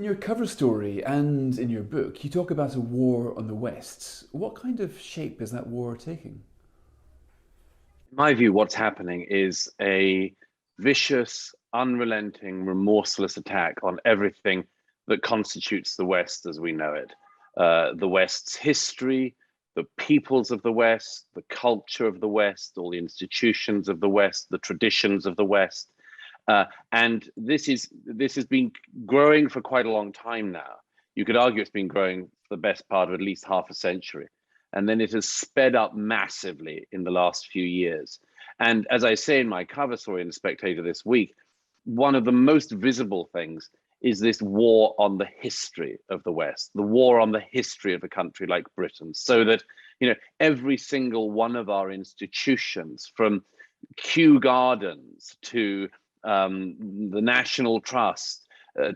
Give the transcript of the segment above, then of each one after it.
your cover story and in your book, you talk about a war on the West. What kind of shape is that war taking? In my view, what's happening is a vicious, unrelenting, remorseless attack on everything that constitutes the West as we know it. The West's history, the peoples of the West, the culture of the West, all the institutions of the West, the traditions of the West. And this has been growing for quite a long time now. You could argue it's been growing for the best part of at least half a century. And then it has sped up massively in the last few years. And as I say in my cover story in the Spectator this week, one of the most visible things is this war on the history of the West, the war on the history of a country like Britain, so that, every single one of our institutions, from Kew Gardens to the National Trust,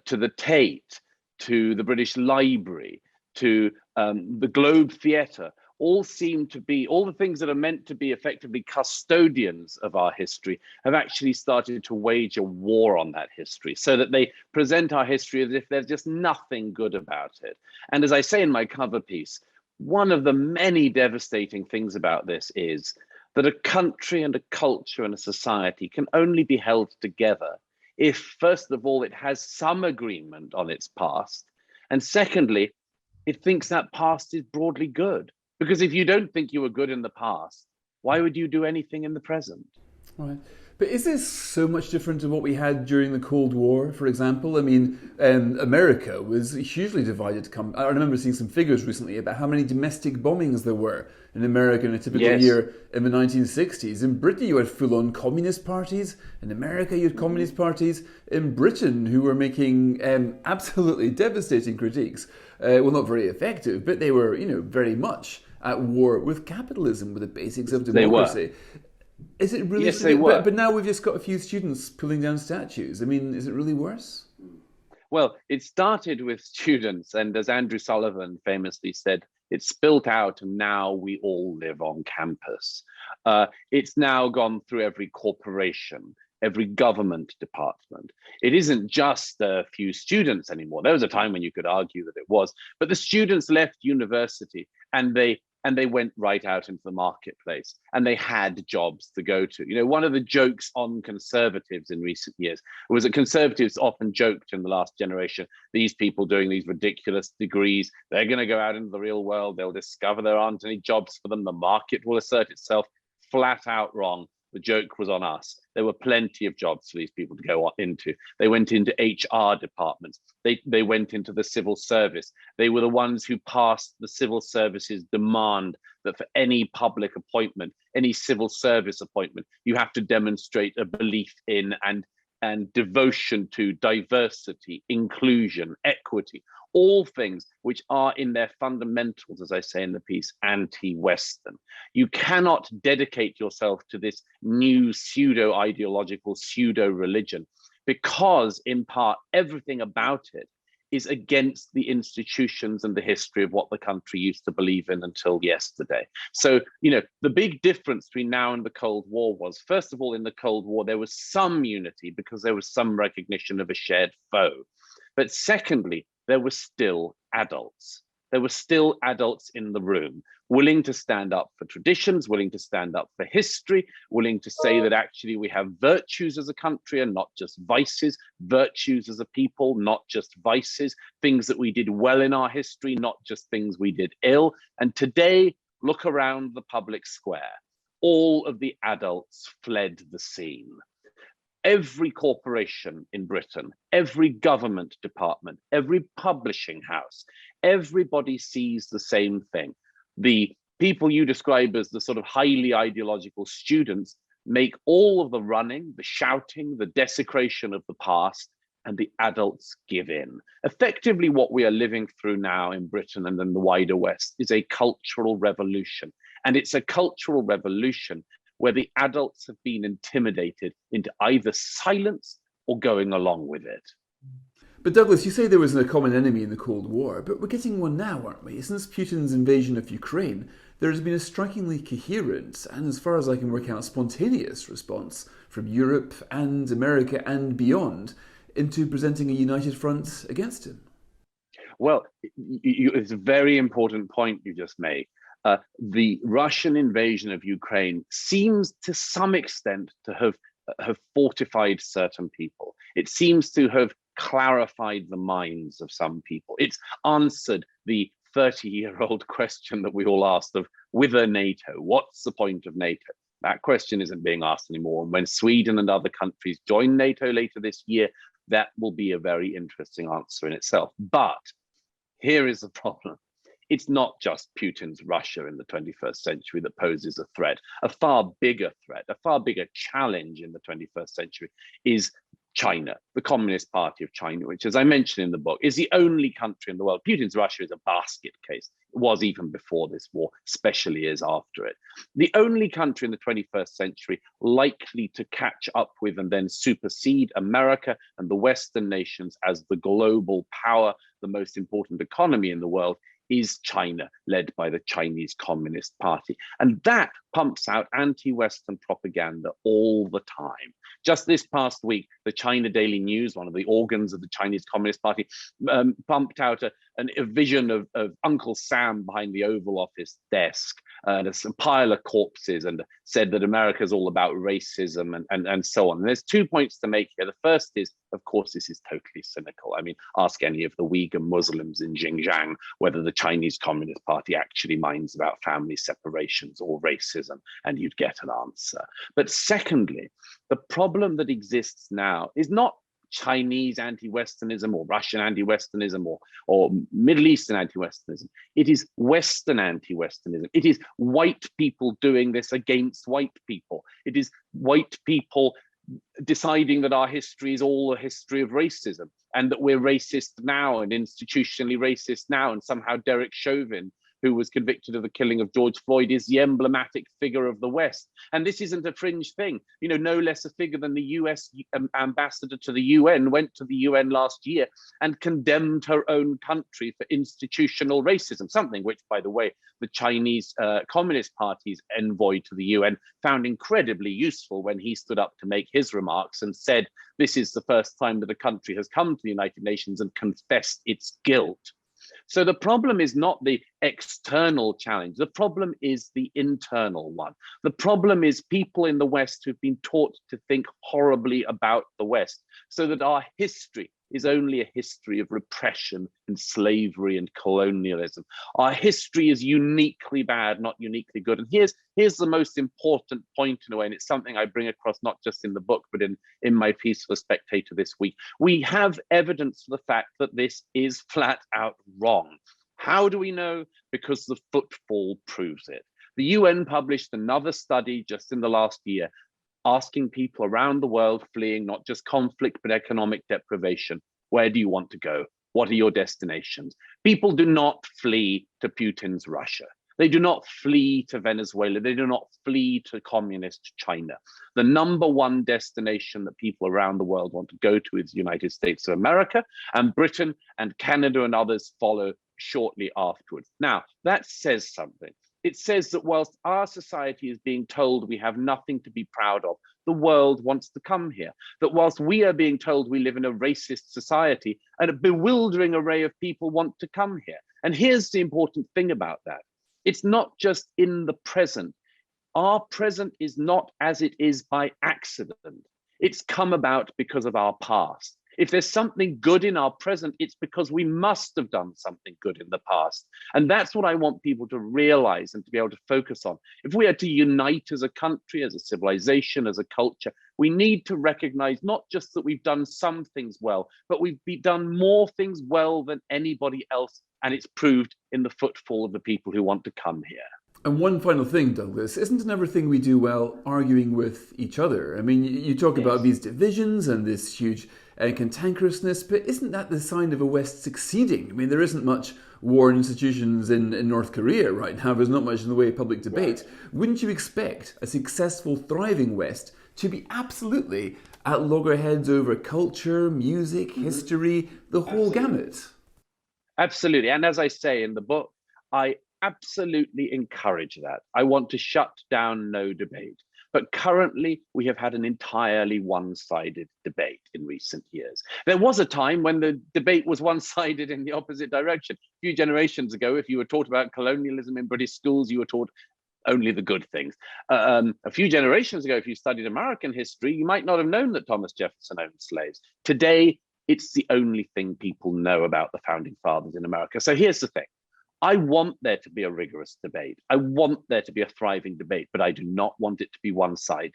to the Tate, to the British Library, to the Globe Theatre, all the things that are meant to be effectively custodians of our history have actually started to wage a war on that history, so that they present our history as if there's just nothing good about it. And as I say in my cover piece, one of the many devastating things about this is that a country and a culture and a society can only be held together if, first of all, it has some agreement on its past, and secondly, it thinks that past is broadly good. Because if you don't think you were good in the past, why would you do anything in the present? Right. But is this so much different to what we had during the Cold War, for example? I mean, America was hugely divided. I remember seeing some figures recently about how many domestic bombings there were in America in a typical year in the 1960s. In Britain, you had full-on communist parties. In America, you had communist parties. In Britain, who were making absolutely devastating critiques. Well, not very effective, but they were, very much at war with capitalism, with the basics of democracy. They were. Is it really? Yes, they were. But now we've just got a few students pulling down statues. I mean, is it really worse? Well, it started with students, and as Andrew Sullivan famously said, it spilt out, and now we all live on campus. It's now gone through every corporation, every government department. It isn't just a few students anymore. There was a time when you could argue that it was, but the students left university and they went right out into the marketplace, and they had jobs to go to. One of the jokes on conservatives in recent years was that conservatives often joked in the last generation, these people doing these ridiculous degrees, they're going to go out into the real world, they'll discover there aren't any jobs for them, the market will assert itself. Flat out wrong. The joke was on us. There were plenty of jobs for these people to go into. They went into HR departments. They went into the civil service. They were the ones who passed the civil service's demand that for any public appointment, any civil service appointment, you have to demonstrate a belief in and devotion to diversity, inclusion, equity, all things which are in their fundamentals, as I say in the piece, anti-Western. You cannot dedicate yourself to this new pseudo-ideological, pseudo-religion, because in part, everything about it is against the institutions and the history of what the country used to believe in until yesterday. So, the big difference between now and the Cold War was, first of all, in the Cold War, there was some unity because there was some recognition of a shared foe. But secondly, there were still adults. There were still adults in the room, willing to stand up for traditions, willing to stand up for history, willing to say that actually we have virtues as a country and not just vices, virtues as a people, not just vices, things that we did well in our history, not just things we did ill. And today, look around the public square. All of the adults fled the scene. Every corporation in Britain, every government department, every publishing house, everybody sees the same thing. The people you describe as the sort of highly ideological students make all of the running, the shouting, the desecration of the past, and the adults give in. Effectively, what we are living through now in Britain and in the wider West is a cultural revolution. And it's a cultural revolution where the adults have been intimidated into either silence or going along with it. But Douglas, you say there was a common enemy in the Cold War, but we're getting one now, aren't we? Since Putin's invasion of Ukraine, there has been a strikingly coherent and, as far as I can work out, spontaneous response from Europe and America and beyond into presenting a united front against him. Well, it's a very important point you just made. The Russian invasion of Ukraine seems to some extent to have fortified certain people. It seems to have clarified the minds of some people. It's answered the 30-year-old question that we all asked of whither NATO? What's the point of NATO? That question isn't being asked anymore. And when Sweden and other countries join NATO later this year, that will be a very interesting answer in itself. But here is the problem. It's not just Putin's Russia in the 21st century that poses a threat. A far bigger threat, a far bigger challenge in the 21st century is China, the Communist Party of China, which, as I mentioned in the book, is the only country in the world. Putin's Russia is a basket case. It was even before this war, especially as after it. The only country in the 21st century likely to catch up with and then supersede America and the Western nations as the global power, the most important economy in the world, is China, led by the Chinese Communist Party. And that pumps out anti-Western propaganda all the time. Just this past week, the China Daily News, one of the organs of the Chinese Communist Party, pumped out a vision of Uncle Sam behind the Oval Office desk, and a pile of corpses, and said that America is all about racism and so on. And there's 2 points to make here. The first is, of course, this is totally cynical. I mean, ask any of the Uyghur Muslims in Xinjiang whether the Chinese Communist Party actually minds about family separations or racism, and you'd get an answer. But secondly, the problem that exists now is not Chinese anti-Westernism or Russian anti-Westernism or Middle Eastern anti-Westernism. It is Western anti-Westernism. It is white people doing this against white people. It is white people deciding that our history is all a history of racism, and that we're racist now and institutionally racist now, and somehow Derek Chauvin, who was convicted of the killing of George Floyd, is the emblematic figure of the West. And this isn't a fringe thing. You know, no less a figure than the US ambassador to the UN went to the UN last year and condemned her own country for institutional racism, something which, by the way, the Chinese Communist Party's envoy to the UN found incredibly useful when he stood up to make his remarks and said, this is the first time that a country has come to the United Nations and confessed its guilt. So the problem is not the external challenge. The problem is the internal one. The problem is people in the West who've been taught to think horribly about the West, so that our history is only a history of repression and slavery and colonialism. Our history is uniquely bad, not uniquely good. And here's the most important point in a way, and it's something I bring across not just in the book, but in my piece for Spectator this week. We have evidence for the fact that this is flat out wrong. How do we know? Because the footfall proves it. The UN published another study just in the last year, asking people around the world fleeing not just conflict, but economic deprivation, where do you want to go? What are your destinations? People do not flee to Putin's Russia. They do not flee to Venezuela. They do not flee to communist China. The number one destination that people around the world want to go to is the United States of America, and Britain and Canada and others follow shortly afterwards. Now, that says something. It says that whilst our society is being told we have nothing to be proud of, the world wants to come here. That whilst we are being told we live in a racist society, and a bewildering array of people want to come here. And here's the important thing about that. It's not just in the present. Our present is not as it is by accident. It's come about because of our past. If there's something good in our present, it's because we must have done something good in the past. And that's what I want people to realize and to be able to focus on. If we are to unite as a country, as a civilization, as a culture, we need to recognize not just that we've done some things well, but we've done more things well than anybody else. And it's proved in the footfall of the people who want to come here. And one final thing, Douglas, isn't everything we do well arguing with each other? I mean, you talk about these divisions and this huge cantankerousness, but isn't that the sign of a West succeeding? I mean, there isn't much war institutions in North Korea right now. There's not much in the way of public debate. Right. Wouldn't you expect a successful, thriving West to be absolutely at loggerheads over culture, music, history, the whole gamut? Absolutely. And as I say in the book, I absolutely encourage that. I want to shut down no debate. But currently, we have had an entirely one-sided debate in recent years. There was a time when the debate was one-sided in the opposite direction. A few generations ago, if you were taught about colonialism in British schools, you were taught only the good things. A few generations ago, if you studied American history, you might not have known that Thomas Jefferson owned slaves. Today, it's the only thing people know about the founding fathers in America. So here's the thing. I want there to be a rigorous debate. I want there to be a thriving debate, but I do not want it to be one-sided.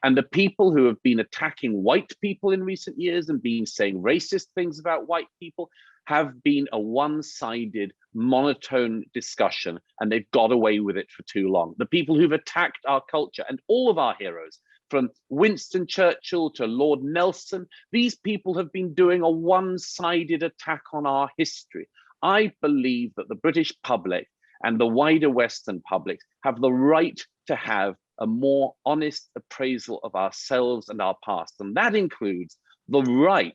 And the people who have been attacking white people in recent years and been saying racist things about white people have been a one-sided, monotone discussion, and they've got away with it for too long. The people who've attacked our culture and all of our heroes, from Winston Churchill to Lord Nelson, these people have been doing a one-sided attack on our history. I believe that the British public and the wider Western public have the right to have a more honest appraisal of ourselves and our past. And that includes the right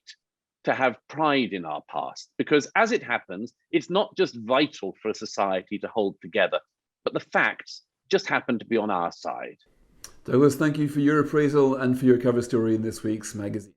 to have pride in our past, because as it happens, it's not just vital for a society to hold together, but the facts just happen to be on our side. Douglas, thank you for your appraisal and for your cover story in this week's magazine.